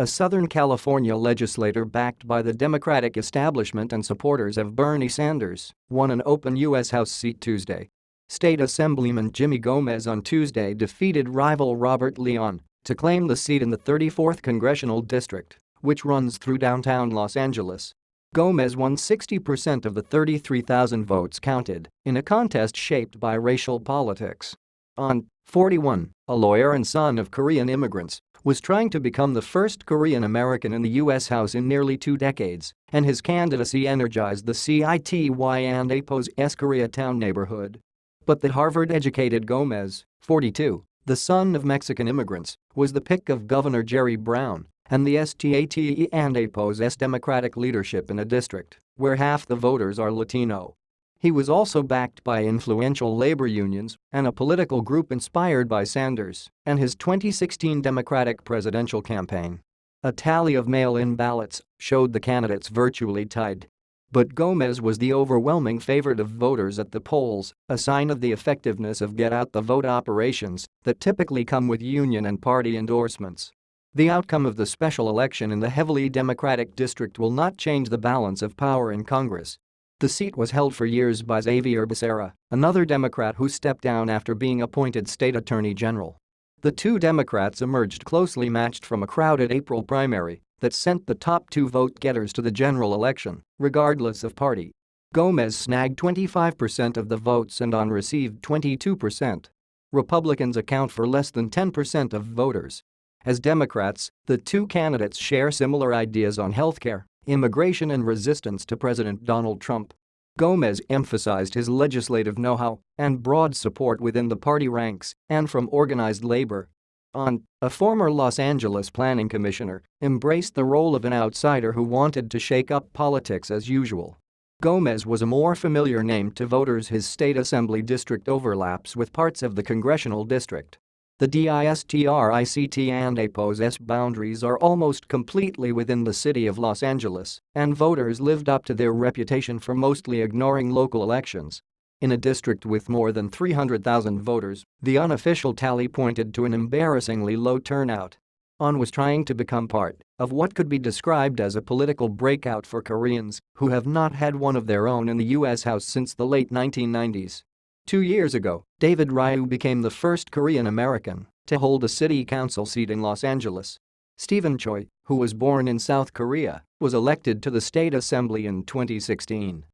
A Southern California legislator backed by the Democratic establishment and supporters of Bernie Sanders won an open U.S. House seat Tuesday. State Assemblyman Jimmy Gomez on Tuesday defeated rival Robert Leon to claim the seat in the 34th Congressional District, which runs through downtown Los Angeles. Gomez won 60% of the 33,000 votes counted in a contest shaped by racial politics. On 41, a lawyer and son of Korean immigrants, was trying to become the first Korean American in the U.S. House in nearly 2 decades, and his candidacy energized the CITY and APO's Koreatown neighborhood. But the Harvard-educated Gomez, 42, the son of Mexican immigrants, was the pick of Governor Jerry Brown and the STATE and APO's Democratic leadership in a district where half the voters are Latino. He was also backed by influential labor unions and a political group inspired by Sanders and his 2016 Democratic presidential campaign. A tally of mail-in ballots showed the candidates virtually tied. But Gomez was the overwhelming favorite of voters at the polls, a sign of the effectiveness of get-out-the-vote operations that typically come with union and party endorsements. The outcome of the special election in the heavily Democratic district will not change the balance of power in Congress. The seat was held for years by Xavier Becerra, another Democrat who stepped down after being appointed state attorney general. The two Democrats emerged closely matched from a crowded April primary that sent the top 2 vote-getters to the general election, regardless of party. Gomez snagged 25% of the votes and received 22%. Republicans account for less than 10% of voters. As Democrats, the two candidates share similar ideas on healthcare, immigration and resistance to President Donald Trump. Gomez emphasized his legislative know-how and broad support within the party ranks and from organized labor. A former Los Angeles planning commissioner embraced the role of an outsider who wanted to shake up politics as usual. Gomez was a more familiar name to voters. His state assembly district overlaps with parts of the congressional district. The district and APO's boundaries are almost completely within the city of Los Angeles, and voters lived up to their reputation for mostly ignoring local elections. In a district with more than 300,000 voters, the unofficial tally pointed to an embarrassingly low turnout. Was trying to become part of what could be described as a political breakout for Koreans who have not had one of their own in the U.S. House since the late 1990s. 2 years ago, David Ryu became the first Korean American to hold a city council seat in Los Angeles. Stephen Choi, who was born in South Korea, was elected to the state assembly in 2016.